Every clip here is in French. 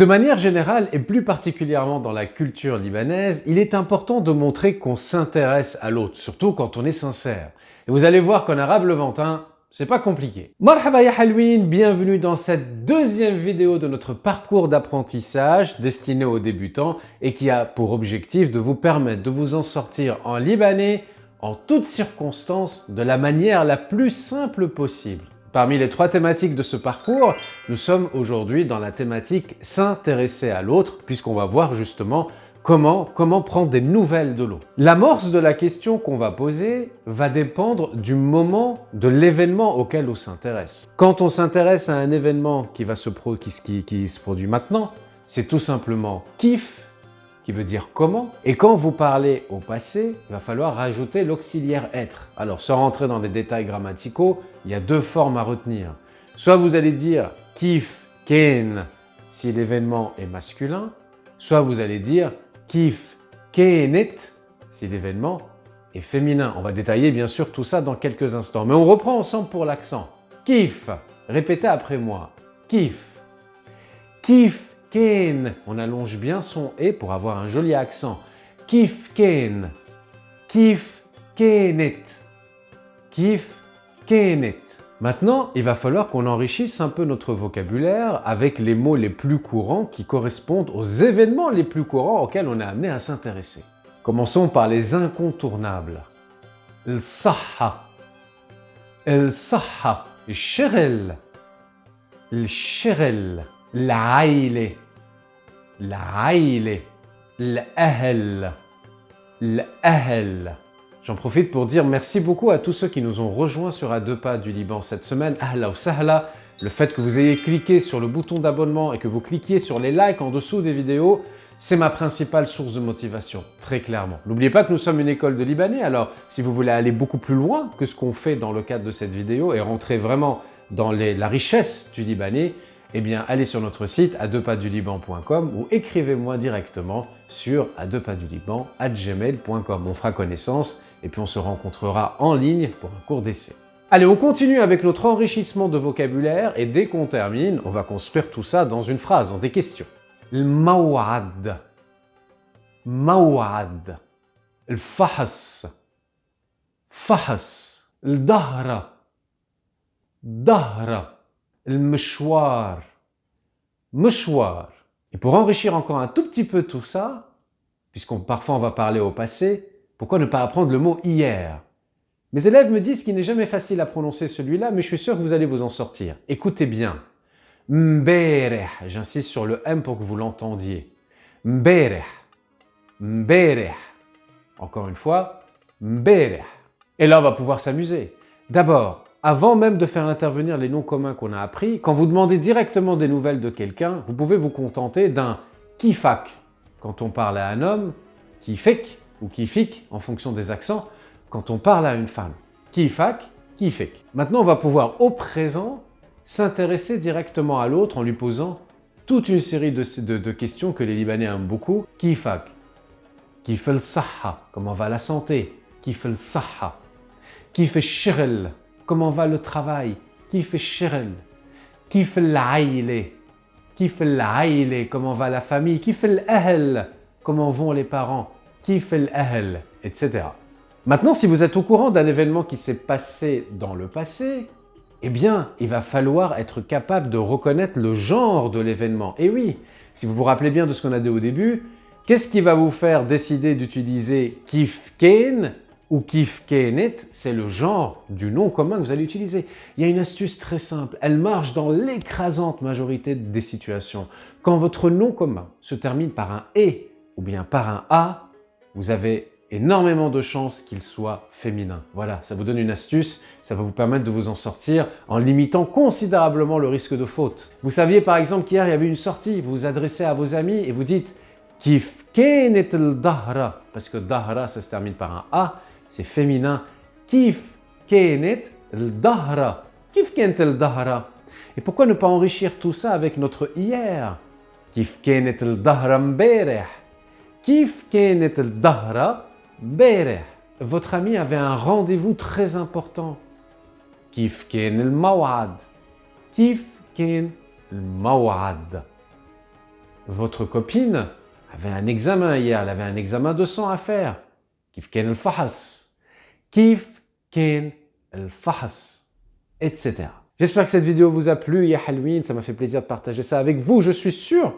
De manière générale, et plus particulièrement dans la culture libanaise, il est important de montrer qu'on s'intéresse à l'autre, surtout quand on est sincère. Et vous allez voir qu'en arabe levantin, c'est pas compliqué. Marhaba ya halwin, bienvenue dans cette deuxième vidéo de notre parcours d'apprentissage destiné aux débutants et qui a pour objectif de vous permettre de vous en sortir en libanais en toutes circonstances de la manière la plus simple possible. Parmi les 3 thématiques de ce parcours, nous sommes aujourd'hui dans la thématique s'intéresser à l'autre, puisqu'on va voir justement comment prendre des nouvelles de l'autre. L'amorce de la question qu'on va poser va dépendre du moment de l'événement auquel on s'intéresse. Quand on s'intéresse à un événement qui se produit maintenant, c'est tout simplement kif, qui veut dire comment. Et quand vous parlez au passé, il va falloir rajouter l'auxiliaire être. Alors, sans rentrer dans les détails grammaticaux, il y a 2 formes à retenir. Soit vous allez dire kif ken si l'événement est masculin, soit vous allez dire kif kenet si l'événement est féminin. On va détailler bien sûr tout ça dans quelques instants. Mais on reprend ensemble pour l'accent. Kif, répétez après moi. Kif. Kif ken, on allonge bien son « et » pour avoir un joli accent. Kif ken, kif kenet, kif kenet. Maintenant, il va falloir qu'on enrichisse un peu notre vocabulaire avec les mots les plus courants qui correspondent aux événements les plus courants auxquels on est amené à s'intéresser. Commençons par les incontournables. Al-sahha, al-sahha, al-shirel, al-shirel. العائلة العائلة الأهل الأهل. J'en profite pour dire merci beaucoup à tous ceux qui nous ont rejoints sur À 2 pas du Liban cette semaine. Ahla ou sahla. Le fait que vous ayez cliqué sur le bouton d'abonnement et que vous cliquiez sur les likes en dessous des vidéos, c'est ma principale source de motivation, très clairement. N'oubliez pas que nous sommes une école de libanais, alors si vous voulez aller beaucoup plus loin que ce qu'on fait dans le cadre de cette vidéo et rentrer vraiment dans la richesse du libanais, eh bien, allez sur notre site à2pasduliban.com ou écrivez-moi directement sur à2pasduliban@gmail.com. On fera connaissance et puis on se rencontrera en ligne pour un cours d'essai. Allez, on continue avec notre enrichissement de vocabulaire et dès qu'on termine, on va construire tout ça dans une phrase, dans des questions. الموعد موعد الفحص فحص الظهر ظهر المشوار مشوار. Et pour enrichir encore un tout petit peu tout ça, parfois on va parler au passé, pourquoi ne pas apprendre le mot hier? Mes élèves me disent qu'il n'est jamais facile à prononcer celui-là, mais je suis sûr que vous allez vous en sortir. Écoutez bien. Mbereh, j'insiste sur le M pour que vous l'entendiez. Mbereh, mbereh. Encore une fois, mbereh. Et là, on va pouvoir s'amuser. D'abord, avant même de faire intervenir les noms communs qu'on a appris, quand vous demandez directement des nouvelles de quelqu'un, vous pouvez vous contenter d'un kifak quand on parle à un homme, kifek ou kifik en fonction des accents quand on parle à une femme. Kifak, kifek. Maintenant, on va pouvoir au présent s'intéresser directement à l'autre en lui posant toute une série de questions que les Libanais aiment beaucoup. Kifak, kif al-sahha, comment va la santé? Kif al-sahha, kif al-shirel, comment va le travail? Kif al-shirel, kif al-aïle, kif al-aïle, comment va la famille? Kif al-ahl, comment vont les parents? Kif al-ahl, etc. Maintenant, si vous êtes au courant d'un événement qui s'est passé dans le passé, eh bien, il va falloir être capable de reconnaître le genre de l'événement. Et oui, si vous vous rappelez bien de ce qu'on a dit au début, qu'est-ce qui va vous faire décider d'utiliser kif ken ou kif kenet? C'est le genre du nom commun que vous allez utiliser. Il y a une astuce très simple, elle marche dans l'écrasante majorité des situations. Quand votre nom commun se termine par un « et » ou bien par un « a », vous avez énormément de chances qu'il soit féminin. Voilà, ça vous donne une astuce, ça va vous permettre de vous en sortir en limitant considérablement le risque de faute. Vous saviez par exemple qu'hier il y avait une sortie, vous vous adressez à vos amis et vous dites Kif kenet al-dahra, parce que dahra ça se termine par un A, c'est féminin. Kif kenet al-dahra, kif kenet al-dahra. Et pourquoi ne pas enrichir tout ça avec notre hier? Kif kenet al-dahra mbereh, kif kenet al-dahra Bereh, votre ami avait un rendez-vous très important. Kif ken al-maw'ad. Kif ken al-maw'ad. votre copine avait un examen hier, elle avait un examen de sang à faire. كيف كان الفحص كيف كان الفحص etc. J'espère que cette vidéo vous a plu, ya Halloween, ça m'a fait plaisir de partager ça avec vous. Je suis sûr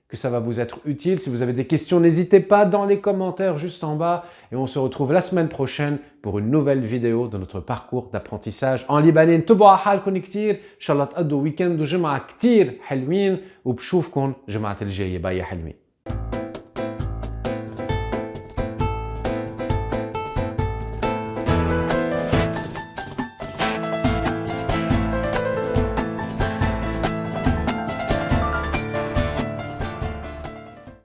que ça va vous être utile. Si vous avez des questions, n'hésitez pas dans les commentaires juste en bas. Et on se retrouve la semaine prochaine pour une nouvelle vidéo de notre parcours d'apprentissage en libanais. تبعوا حالكم كتير، إن شاء الله تقضوا ويكند وجمعة كتير حلوين وبشوفكم جمعة الجاية. باي يا حلوين.